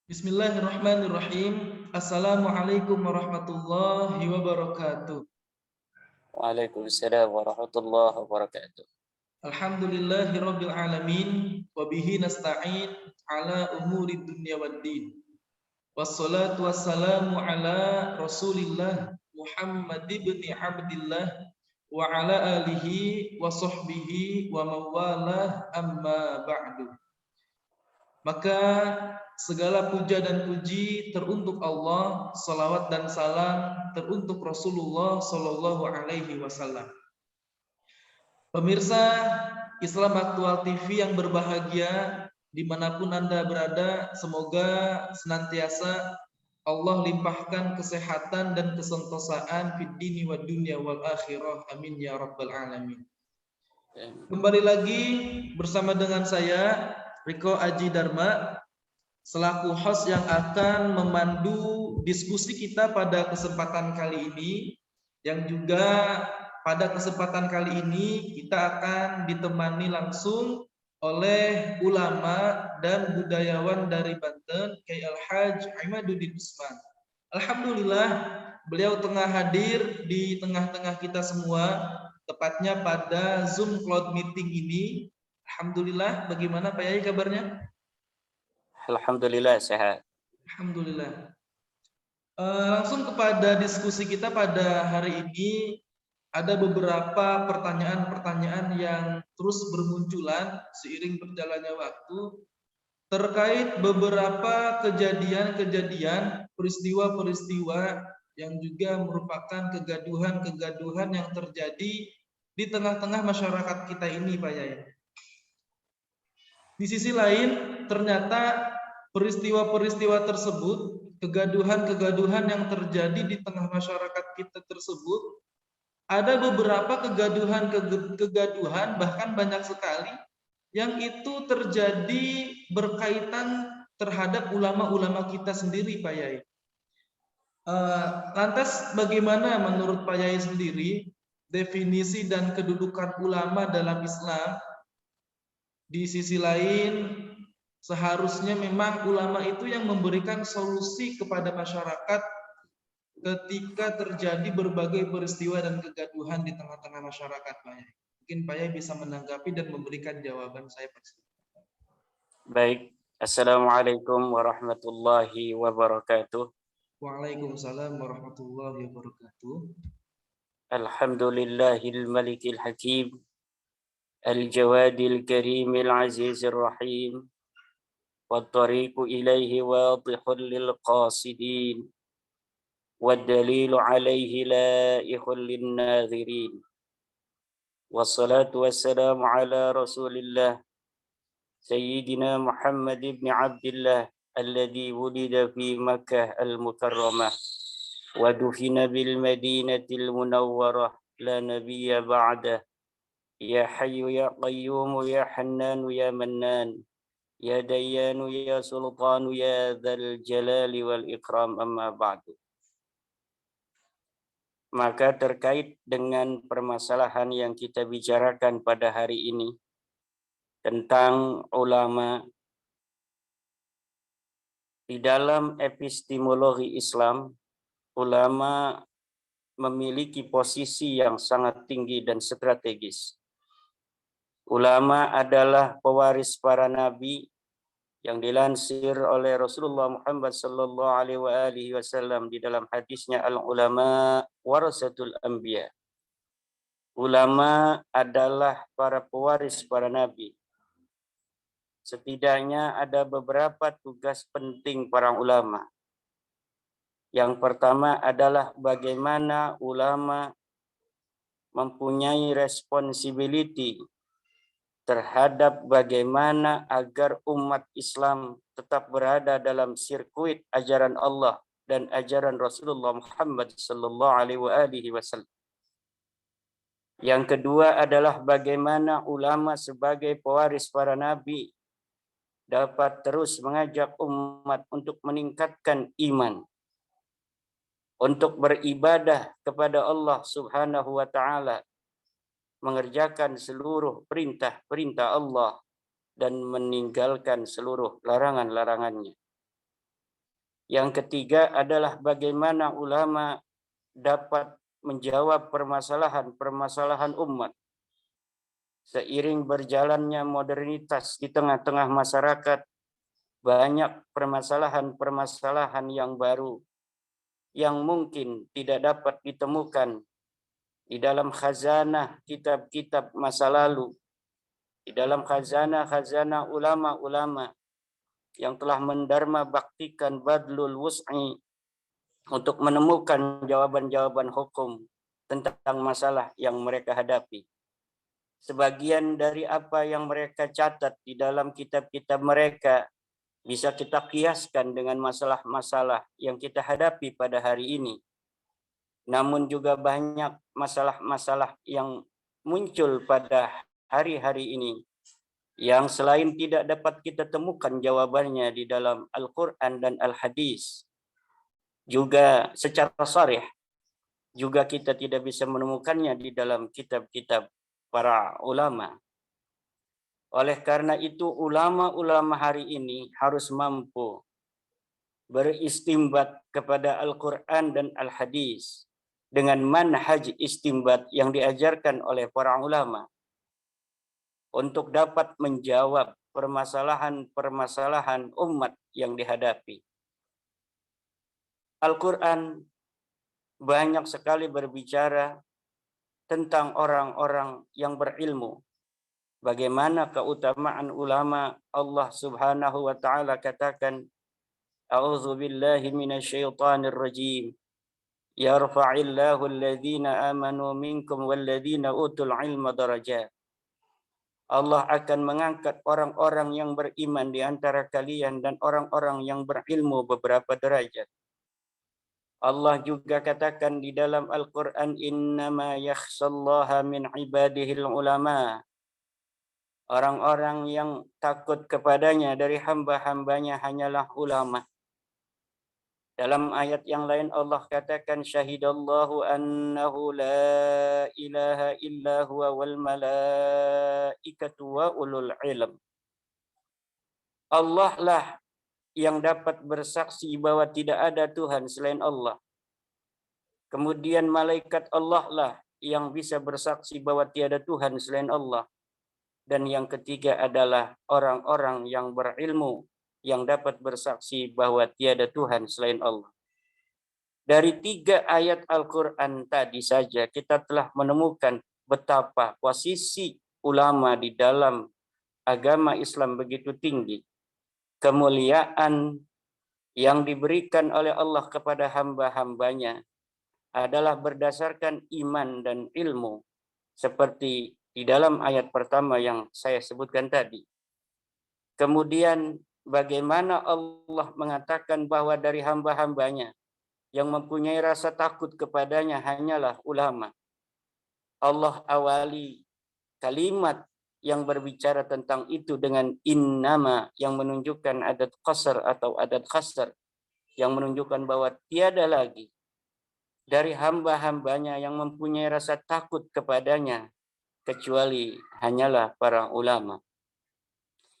Bismillahirrahmanirrahim. Assalamualaikum warahmatullahi wabarakatuh. Waalaikumsalam warahmatullahi wabarakatuh. Alhamdulillahirabbil alamin wa bihi nasta'in ala umuri dunya waddin. Wassalatu wassalamu ala Rasulillah Muhammad ibn Abdillah wa ala alihi wa sahbihi wa mawalah amma ba'du. Maka segala puja dan puji teruntuk Allah, salawat dan salam teruntuk Rasulullah Sallallahu Alaihi Wasallam. Pemirsa Islam Aktual TV yang berbahagia, dimanapun Anda berada, semoga senantiasa Allah limpahkan kesehatan dan kesentosaan fid dini wa dunya wal akhirah. Amin ya rabbal alamin. Kembali lagi bersama dengan saya Riko Aji Dharma selaku host yang akan memandu diskusi kita pada kesempatan kali ini, yang juga pada kesempatan kali ini kita akan ditemani langsung oleh ulama dan budayawan dari Banten, Kiai Al-Haj Imaduddin Usman. Alhamdulillah beliau tengah hadir di tengah-tengah kita semua, tepatnya pada Zoom Cloud Meeting ini. Alhamdulillah, bagaimana Pak Yai kabarnya? Alhamdulillah sehat. Alhamdulillah. Langsung kepada diskusi kita pada hari ini, ada beberapa pertanyaan-pertanyaan yang terus bermunculan seiring berjalannya waktu terkait beberapa kejadian-kejadian, peristiwa-peristiwa yang juga merupakan kegaduhan-kegaduhan yang terjadi di tengah-tengah masyarakat kita ini, Pak Yaya. Di sisi lain, ternyata peristiwa-peristiwa tersebut, kegaduhan-kegaduhan yang terjadi di tengah masyarakat kita tersebut, ada beberapa kegaduhan bahkan banyak sekali yang itu terjadi berkaitan terhadap ulama-ulama kita sendiri, Pak Yai. Lantas bagaimana menurut Pak Yai sendiri definisi dan kedudukan ulama dalam Islam? Di sisi lain, seharusnya memang ulama itu yang memberikan solusi kepada masyarakat ketika terjadi berbagai peristiwa dan kegaduhan di tengah-tengah masyarakat, Pak Yai. Mungkin Pak Yai bisa menanggapi dan memberikan jawaban saya. Baik. Assalamualaikum warahmatullahi wabarakatuh. Waalaikumsalam warahmatullahi wabarakatuh. Alhamdulillahil malikil hakim. Al-jawadil karimil azizir rahim. والطريق إليه واضح للقاصدين والدليل عليه لائح للناظرين والصلاة والسلام على رسول الله سيدنا محمد بن عبد الله الذي ولد في مكة المكرمة ودفن بالمدينة المنورة لا نبي بعده يا حي يا قيوم يا حنان يا منان يا ديان يا سلطان يا ذا الجلال والإكرام أما بعد. Maka terkait dengan permasalahan yang kita bicarakan pada hari ini tentang ulama, di dalam epistemologi Islam, ulama memiliki posisi yang sangat tinggi dan strategis. Ulama adalah pewaris para nabi yang dilansir oleh Rasulullah Muhammad sallallahu alaihi wasallam di dalam hadisnya, al-ulama warasatul anbiya. Ulama adalah para pewaris para nabi. Setidaknya ada beberapa tugas penting para ulama. Yang pertama adalah bagaimana ulama mempunyai responsibility terhadap bagaimana agar umat Islam tetap berada dalam sirkuit ajaran Allah dan ajaran Rasulullah Muhammad sallallahu alaihi wasallam. Yang kedua adalah bagaimana ulama sebagai pewaris para nabi dapat terus mengajak umat untuk meningkatkan iman, untuk beribadah kepada Allah Subhanahu wa taala, mengerjakan seluruh perintah-perintah Allah dan meninggalkan seluruh larangan-larangannya. Yang ketiga adalah bagaimana ulama dapat menjawab permasalahan-permasalahan umat. Seiring berjalannya modernitas di tengah-tengah masyarakat, banyak permasalahan-permasalahan yang baru yang mungkin tidak dapat ditemukan di dalam khazanah kitab-kitab masa lalu, di dalam khazanah-khazanah ulama-ulama yang telah mendarma baktikan badlul wus'i untuk menemukan jawaban-jawaban hukum tentang masalah yang mereka hadapi. Sebagian dari apa yang mereka catat di dalam kitab-kitab mereka bisa kita kiaskan dengan masalah-masalah yang kita hadapi pada hari ini. Namun juga banyak masalah-masalah yang muncul pada hari-hari ini yang selain tidak dapat kita temukan jawabannya di dalam Al-Quran dan Al-Hadis, juga secara sharih, juga kita tidak bisa menemukannya di dalam kitab-kitab para ulama. Oleh karena itu, ulama-ulama hari ini harus mampu beristimbat kepada Al-Quran dan Al-Hadis dengan manhaj istimbat yang diajarkan oleh para ulama untuk dapat menjawab permasalahan-permasalahan umat yang dihadapi. Al-Quran banyak sekali berbicara tentang orang-orang yang berilmu. Bagaimana keutamaan ulama. Allah Subhanahu wa taala katakan, A'udzu billahi minasyaitonir rajim. Yarfa'illahu alladhina amanu minkum walladhina utul ilma darajat. Allah akan mengangkat orang-orang yang beriman di antara kalian dan orang-orang yang berilmu beberapa derajat. Allah juga katakan di dalam Al-Quran, innama yakhshallaha min ibadihil ulama. Orang-orang yang takut kepadanya dari hamba-hambanya hanyalah ulama. Dalam ayat yang lain Allah katakan, syahidallahu annahu la ilaha illa huwa wal malaikatu wa ulul ilm. Allah lah yang dapat bersaksi bahwa tidak ada Tuhan selain Allah. Kemudian malaikat Allah lah yang bisa bersaksi bahwa tiada Tuhan selain Allah. Dan yang ketiga adalah orang-orang yang berilmu yang dapat bersaksi bahwa tiada Tuhan selain Allah. Dari 3 ayat Al-Quran tadi saja kita telah menemukan betapa posisi ulama di dalam agama Islam begitu tinggi. Kemuliaan yang diberikan oleh Allah kepada hamba-hambanya adalah berdasarkan iman dan ilmu, seperti di dalam ayat pertama yang saya sebutkan tadi. Kemudian bagaimana Allah mengatakan bahwa dari hamba-hambanya yang mempunyai rasa takut kepadanya hanyalah ulama. Allah awali kalimat yang berbicara tentang itu dengan innama, yang menunjukkan adat qasar atau adat khasar, yang menunjukkan bahwa tiada lagi dari hamba-hambanya yang mempunyai rasa takut kepadanya kecuali hanyalah para ulama.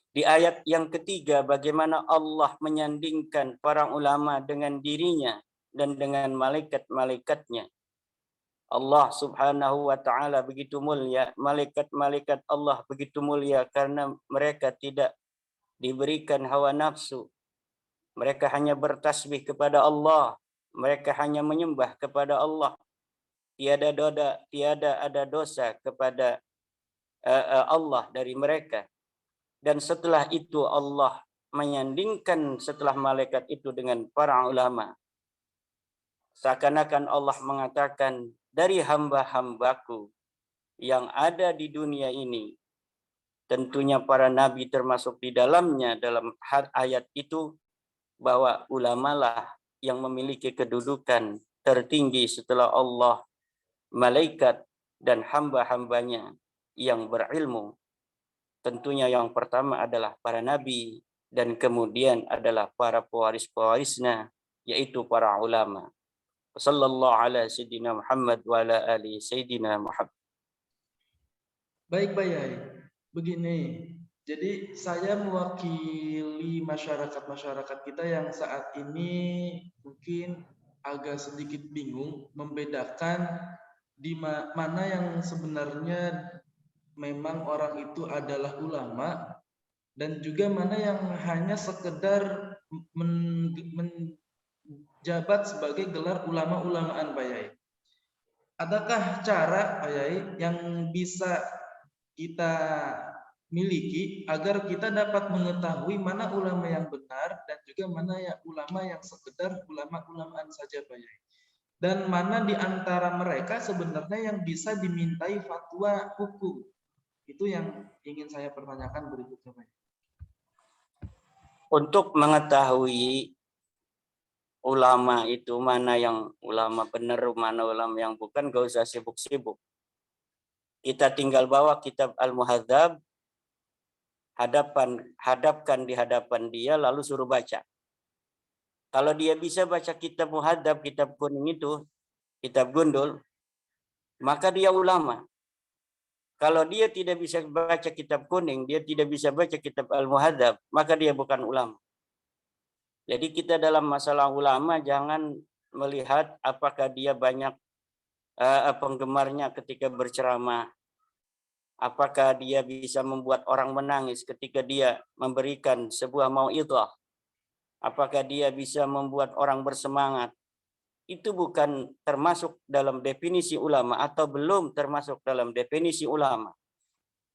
Di ayat yang ketiga, bagaimana Allah menyandingkan para ulama dengan dirinya dan dengan malaikat-malaikatnya. Allah Subhanahu wa taala begitu mulia, malaikat-malaikat Allah begitu mulia karena mereka tidak diberikan hawa nafsu. Mereka hanya bertasbih kepada Allah, mereka hanya menyembah kepada Allah. Tiada ada dosa kepada Allah dari mereka. Dan setelah itu Allah menyandingkan setelah malaikat itu dengan para ulama. Seakan-akan Allah mengatakan, dari hamba-hambaku yang ada di dunia ini, tentunya para nabi termasuk di dalamnya dalam ayat itu, bahwa ulamalah yang memiliki kedudukan tertinggi setelah Allah, malaikat, dan hamba-hambanya yang berilmu. Tentunya yang pertama adalah para nabi, dan kemudian adalah para pewaris-pewarisnya, yaitu para ulama. Sallallahu ala sayyidina Muhammad wa ala ali sayyidina Muhammad. Baik Pak Yai, begini, Jadi saya mewakili masyarakat-masyarakat kita yang saat ini mungkin agak sedikit bingung membedakan mana yang sebenarnya memang orang itu adalah ulama dan juga mana yang hanya sekedar menjabat sebagai gelar ulama-ulamaan, Pak Yai. Adakah cara, Pak Yai, yang bisa kita miliki agar kita dapat mengetahui mana ulama yang benar dan juga mana ya ulama yang sekedar ulama-ulamaan saja, Pak Yai? Dan mana di antara mereka sebenarnya yang bisa dimintai fatwa hukum? Itu yang ingin saya pertanyakan berikutnya, Pak. Untuk mengetahui ulama itu mana yang ulama benar, mana ulama yang bukan, gak usah sibuk-sibuk. Kita tinggal bawa kitab Al-Muhadzab, hadapkan di hadapan dia, lalu suruh baca. Kalau dia bisa baca kitab Muhadzab, kitab kuning itu, kitab gundul, maka dia ulama. Kalau dia tidak bisa baca kitab kuning, dia tidak bisa baca kitab Al-Muhadzab, maka dia bukan ulama. Jadi kita dalam masalah ulama jangan melihat apakah dia banyak penggemarnya ketika berceramah, apakah dia bisa membuat orang menangis ketika dia memberikan sebuah mau'idhah, apakah dia bisa membuat orang bersemangat. Itu bukan termasuk dalam definisi ulama atau belum termasuk dalam definisi ulama.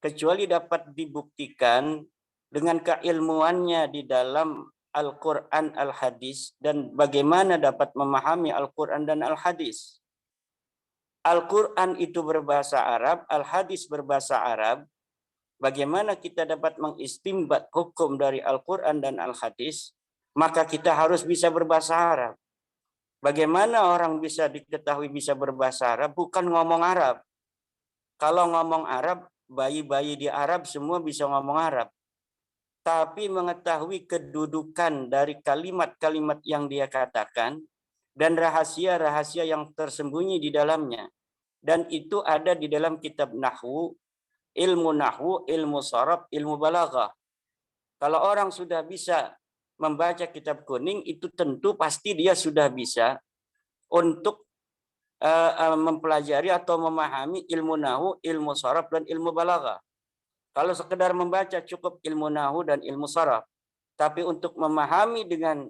Kecuali dapat dibuktikan dengan keilmuannya di dalam Al-Quran, Al-Hadis, dan bagaimana dapat memahami Al-Quran dan Al-Hadis. Al-Quran itu berbahasa Arab, Al-Hadis berbahasa Arab. Bagaimana kita dapat mengistimbat hukum dari Al-Quran dan Al-Hadis? Maka kita harus bisa berbahasa Arab. Bagaimana orang bisa diketahui bisa berbahasa Arab? Bukan ngomong Arab. Kalau ngomong Arab, bayi-bayi di Arab semua bisa ngomong Arab. Tapi mengetahui kedudukan dari kalimat-kalimat yang dia katakan dan rahasia-rahasia yang tersembunyi di dalamnya. Dan itu ada di dalam kitab Nahwu, ilmu sharaf, ilmu balaghah. Kalau orang sudah bisa membaca kitab kuning, itu tentu pasti dia sudah bisa untuk mempelajari atau memahami ilmu nahwu, ilmu sharaf, dan ilmu balaghah. Kalau sekedar membaca cukup ilmu nahwu dan ilmu sharaf. Tapi untuk memahami dengan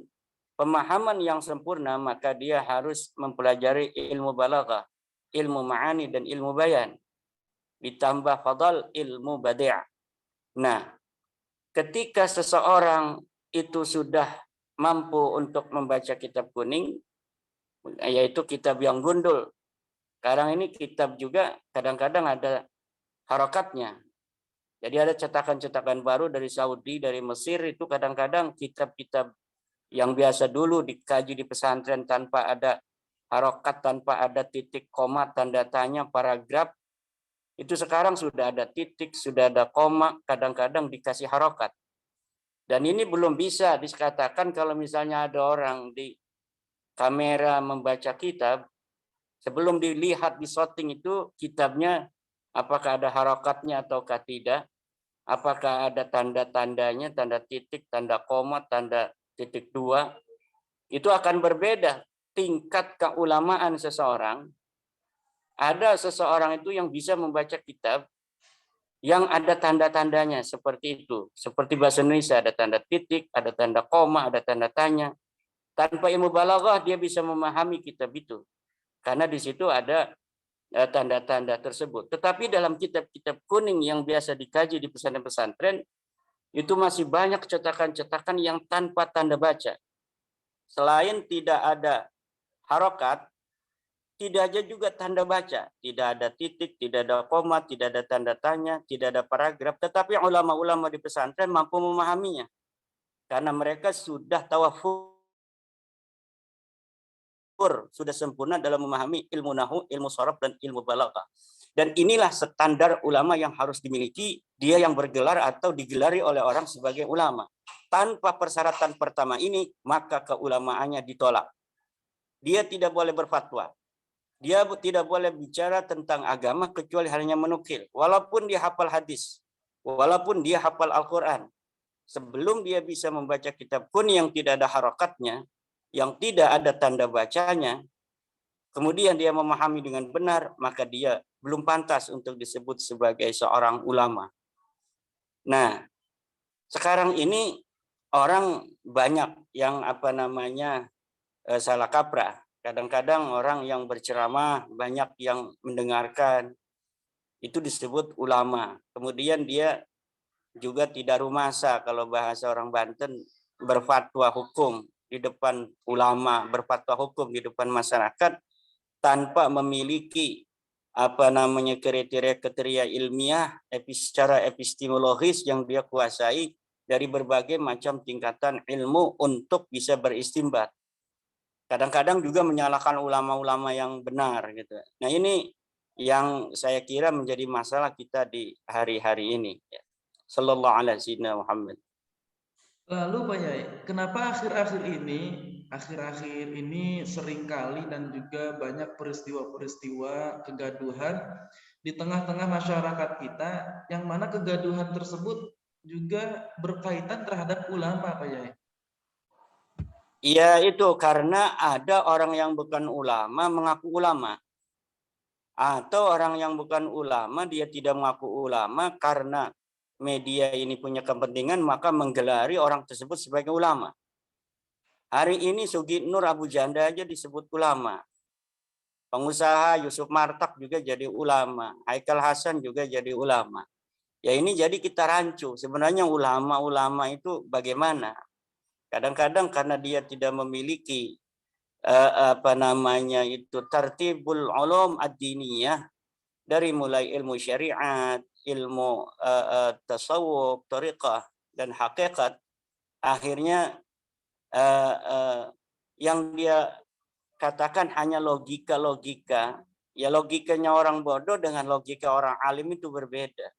pemahaman yang sempurna, maka dia harus mempelajari ilmu balaghah, ilmu ma'ani, dan ilmu bayan. Ditambah fadal ilmu badi'. Nah, ketika seseorang itu sudah mampu untuk membaca kitab kuning, yaitu kitab yang gundul. Sekarang ini kitab juga kadang-kadang ada harokatnya. Jadi ada cetakan-cetakan baru dari Saudi, dari Mesir, itu kadang-kadang kitab-kitab yang biasa dulu dikaji di pesantren tanpa ada harokat, tanpa ada titik, koma, tanda tanya, paragraf. Itu sekarang sudah ada titik, sudah ada koma, kadang-kadang dikasih harokat. Dan ini belum bisa dikatakan kalau misalnya ada orang di kamera membaca kitab, sebelum dilihat di shooting itu kitabnya apakah ada harokatnya ataukah tidak, apakah ada tanda-tandanya, tanda titik, tanda koma, tanda titik dua, itu akan berbeda tingkat keulamaan seseorang. Ada seseorang itu yang bisa membaca kitab yang ada tanda-tandanya seperti itu. Seperti bahasa Indonesia ada tanda titik, ada tanda koma, ada tanda tanya. Tanpa ilmu balaghah dia bisa memahami kitab itu. Karena di situ ada tanda-tanda tersebut. Tetapi dalam kitab-kitab kuning yang biasa dikaji di pesantren-pesantren, itu masih banyak cetakan-cetakan yang tanpa tanda baca. Selain tidak ada harokat, tidak ada juga tanda baca. Tidak ada titik, tidak ada koma, tidak ada tanda tanya, tidak ada paragraf. Tetapi ulama-ulama di pesantren mampu memahaminya. Karena mereka sudah tawafur, sudah sempurna dalam memahami ilmu nahwu, ilmu sharaf, dan ilmu balaghah. Dan inilah standar ulama yang harus dimiliki dia yang bergelar atau digelari oleh orang sebagai ulama. Tanpa persyaratan pertama ini, maka keulamaannya ditolak. Dia tidak boleh berfatwa. Dia tidak boleh bicara tentang agama kecuali hanya menukil. Walaupun dia hafal hadis. walaupun dia hafal Al-Quran. Sebelum dia bisa membaca kitab kun yang tidak ada harakatnya, yang tidak ada tanda bacanya, kemudian dia memahami dengan benar, maka dia belum pantas untuk disebut sebagai seorang ulama. Nah, sekarang ini orang banyak yang salah kaprah. Kadang-kadang orang yang berceramah banyak yang mendengarkan, itu disebut ulama. Kemudian dia juga tidak rumasa, kalau bahasa orang Banten, berfatwa hukum di depan ulama, berfatwa hukum di depan masyarakat tanpa memiliki kriteria ilmiah secara epistemologis yang dia kuasai dari berbagai macam tingkatan ilmu untuk bisa beristimbat. Kadang-kadang juga menyalahkan ulama-ulama yang benar gitu. Nah, ini yang saya kira menjadi masalah kita di hari-hari ini. Sallallahu alaihi Muhammad. Lalu Pak Yai, kenapa akhir-akhir ini seringkali dan juga banyak peristiwa-peristiwa kegaduhan di tengah-tengah masyarakat kita, yang mana kegaduhan tersebut juga berkaitan terhadap ulama Pak Yai? Ya itu karena ada orang yang bukan ulama mengaku ulama. Atau orang yang bukan ulama, dia tidak mengaku ulama karena media ini punya kepentingan, maka menggelari orang tersebut sebagai ulama. Hari ini Sugi Nur Abu Janda aja disebut ulama. Pengusaha Yusuf Martak juga jadi ulama. Haikal Hasan juga jadi ulama. Ya ini jadi kita rancu. Sebenarnya ulama-ulama itu bagaimana? Kadang-kadang karena dia tidak memiliki tartibul ulum ad-diniyah, dari mulai ilmu syariat, ilmu tasawuf, thariqah, dan hakikat, akhirnya yang dia katakan hanya logika-logika. Ya logikanya orang bodoh dengan logika orang alim itu berbeda.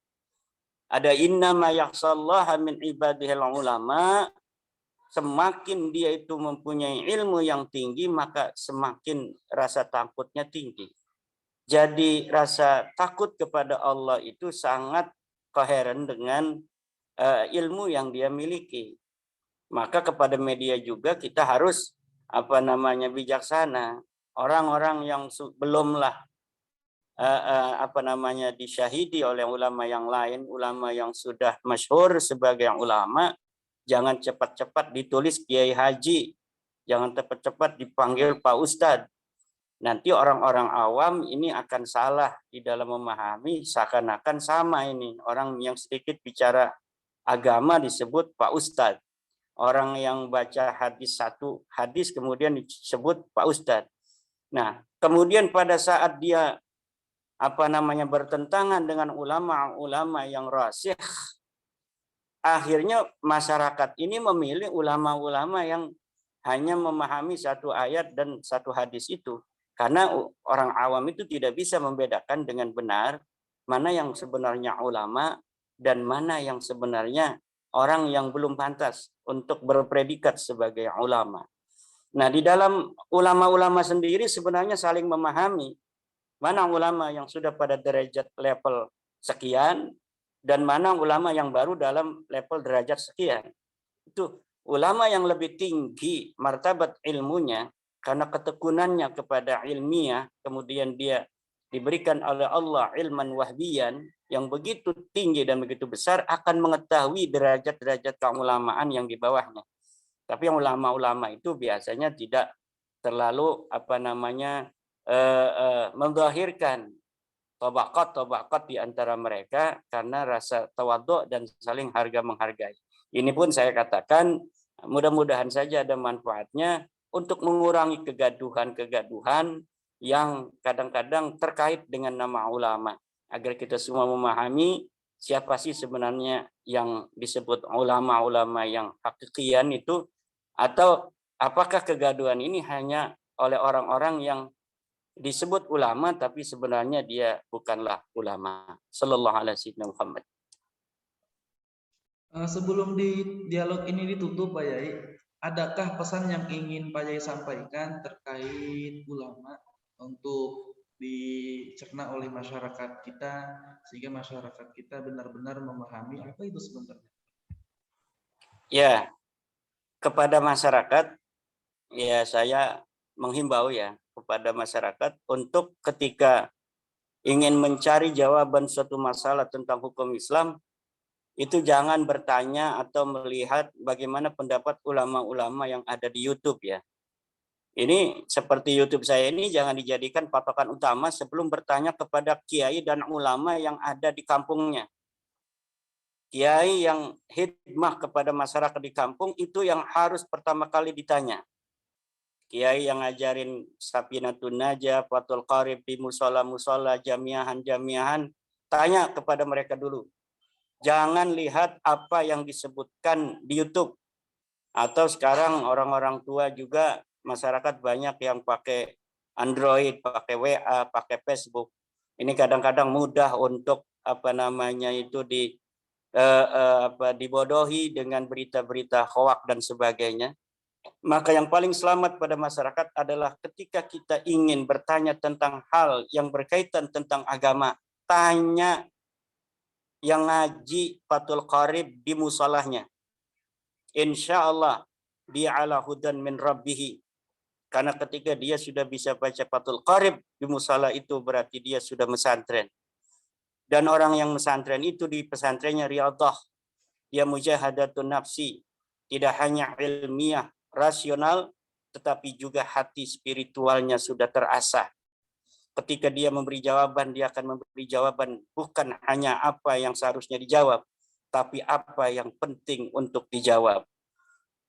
Ada innama yakhsallaha min ibadihil ulama. Semakin dia itu mempunyai ilmu yang tinggi, maka semakin rasa takutnya tinggi. Jadi rasa takut kepada Allah itu sangat koheren dengan ilmu yang dia miliki. Maka kepada media juga kita harus bijaksana. Orang-orang yang belumlah disyahidi oleh ulama yang lain, ulama yang sudah masyhur sebagai ulama, jangan cepat-cepat ditulis Kiai Haji, jangan cepat-cepat dipanggil Pak Ustadz. Nanti orang-orang awam ini akan salah di dalam memahami, seakan-akan sama ini. Orang yang sedikit bicara agama disebut Pak Ustadz. Orang yang baca satu hadis kemudian disebut Pak Ustadz. Nah, kemudian pada saat dia bertentangan dengan ulama-ulama yang rasyih, akhirnya masyarakat ini memilih ulama-ulama yang hanya memahami satu ayat dan satu hadis itu. Karena orang awam itu tidak bisa membedakan dengan benar mana yang sebenarnya ulama dan mana yang sebenarnya orang yang belum pantas untuk berpredikat sebagai ulama. Nah, di dalam ulama-ulama sendiri sebenarnya saling memahami mana ulama yang sudah pada derajat level sekian dan mana ulama yang baru dalam level derajat sekian. Itu ulama yang lebih tinggi martabat ilmunya karena ketekunannya kepada ilmiah, kemudian dia diberikan oleh Allah ilman wahbiyan yang begitu tinggi dan begitu besar, akan mengetahui derajat-derajat keulamaan yang di bawahnya. Tapi yang ulama-ulama itu biasanya tidak terlalu menzahirkan tobakat di antara mereka karena rasa tawadhu dan saling harga menghargai. Ini pun saya katakan mudah-mudahan saja ada manfaatnya untuk mengurangi kegaduhan-kegaduhan yang kadang-kadang terkait dengan nama ulama, agar kita semua memahami siapa sih sebenarnya yang disebut ulama-ulama yang hakikian itu, atau apakah kegaduhan ini hanya oleh orang-orang yang disebut ulama tapi sebenarnya dia bukanlah ulama. Sallallahu alaihi Muhammad. Sebelum dialog ini ditutup Pak Yai, adakah pesan yang ingin Pak Yai sampaikan terkait ulama untuk dicerna oleh masyarakat kita sehingga masyarakat kita benar-benar memahami apa itu sebenarnya. Ya, kepada masyarakat ya saya menghimbau ya kepada masyarakat untuk ketika ingin mencari jawaban suatu masalah tentang hukum Islam itu jangan bertanya atau melihat bagaimana pendapat ulama-ulama yang ada di YouTube ya. Ini seperti YouTube saya ini jangan dijadikan patokan utama sebelum bertanya kepada kiai dan ulama yang ada di kampungnya. Kiai yang hikmah kepada masyarakat di kampung itu yang harus pertama kali ditanya. Kiai yang ngajarin Safinatun Najah, Fathul Qarib di musola-musola, jamiahan-jamiahan, tanya kepada mereka dulu. Jangan lihat apa yang disebutkan di YouTube. Atau sekarang orang-orang tua juga masyarakat banyak yang pakai Android, pakai WA, pakai Facebook. Ini kadang-kadang mudah untuk dibodohi dengan berita-berita hoak dan sebagainya. Maka yang paling selamat pada masyarakat adalah ketika kita ingin bertanya tentang hal yang berkaitan tentang agama, tanya yang ngaji Fathul Qarib di musolahnya. Insya Allah dia ala hudan min rabbihi. Karena ketika dia sudah bisa baca Fathul Qarib di musola itu berarti dia sudah mesantren. Dan orang yang mesantren itu di pesantrennya riyadhah. Dia mujahadatun nafsi. Tidak hanya ilmiah, rasional, tetapi juga hati spiritualnya sudah terasah. Ketika dia memberi jawaban, dia akan memberi jawaban bukan hanya apa yang seharusnya dijawab, tapi apa yang penting untuk dijawab.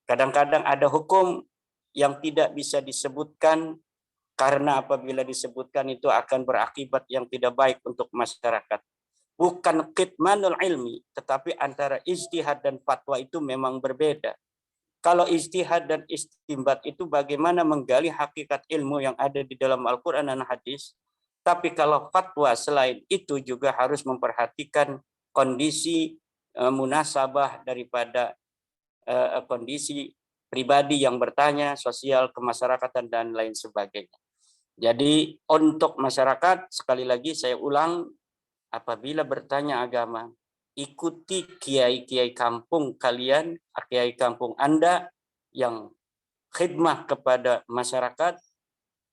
Kadang-kadang ada hukum yang tidak bisa disebutkan karena apabila disebutkan itu akan berakibat yang tidak baik untuk masyarakat. Bukan kitmanul ilmi, tetapi antara ijtihad dan fatwa itu memang berbeda. Kalau ijtihad dan istinbat itu bagaimana menggali hakikat ilmu yang ada di dalam Al-Quran dan hadis. Tapi kalau fatwa selain itu juga harus memperhatikan kondisi munasabah daripada kondisi pribadi yang bertanya, sosial, kemasyarakatan, dan lain sebagainya. Jadi untuk masyarakat, sekali lagi saya ulang, apabila bertanya agama, ikuti kiai-kiai kampung kalian, kiai kampung Anda yang khidmah kepada masyarakat.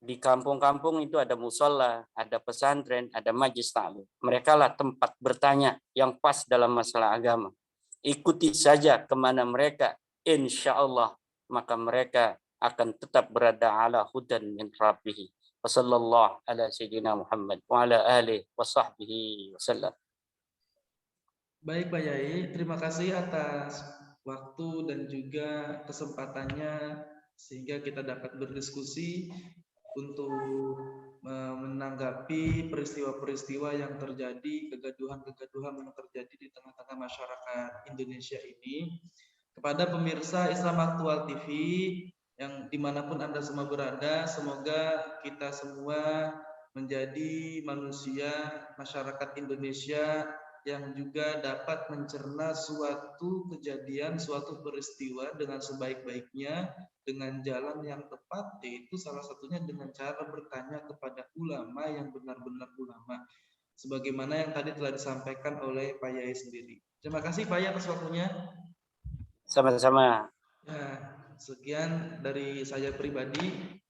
Di kampung-kampung itu ada musola, ada pesantren, ada majlis ta'lim. Mereka lah tempat bertanya yang pas dalam masalah agama. Ikuti saja kemana mereka, insya Allah, maka mereka akan tetap berada ala hudan min rabbihi. Wassallallahu ala sayyidina Muhammad wa ala alihi wa sahbihi wasallam. Baik Pak Yai, terima kasih atas waktu dan juga kesempatannya sehingga kita dapat berdiskusi untuk menanggapi peristiwa-peristiwa yang terjadi, kegaduhan-kegaduhan yang terjadi di tengah-tengah masyarakat Indonesia ini. Kepada pemirsa Islam Aktual TV yang dimanapun Anda semua berada, semoga kita semua menjadi manusia masyarakat Indonesia yang juga dapat mencerna suatu kejadian, suatu peristiwa dengan sebaik-baiknya, dengan jalan yang tepat, yaitu salah satunya dengan cara bertanya kepada ulama yang benar-benar ulama. Sebagaimana yang tadi telah disampaikan oleh Pak Yai sendiri. Terima kasih Pak Yai atas waktunya. Sama-sama. Nah, sekian dari saya pribadi.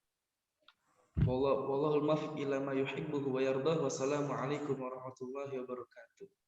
Wallahul muwaffiq ila ma yuhibbu wa yardah. Wassalamualaikum warahmatullahi wabarakatuh.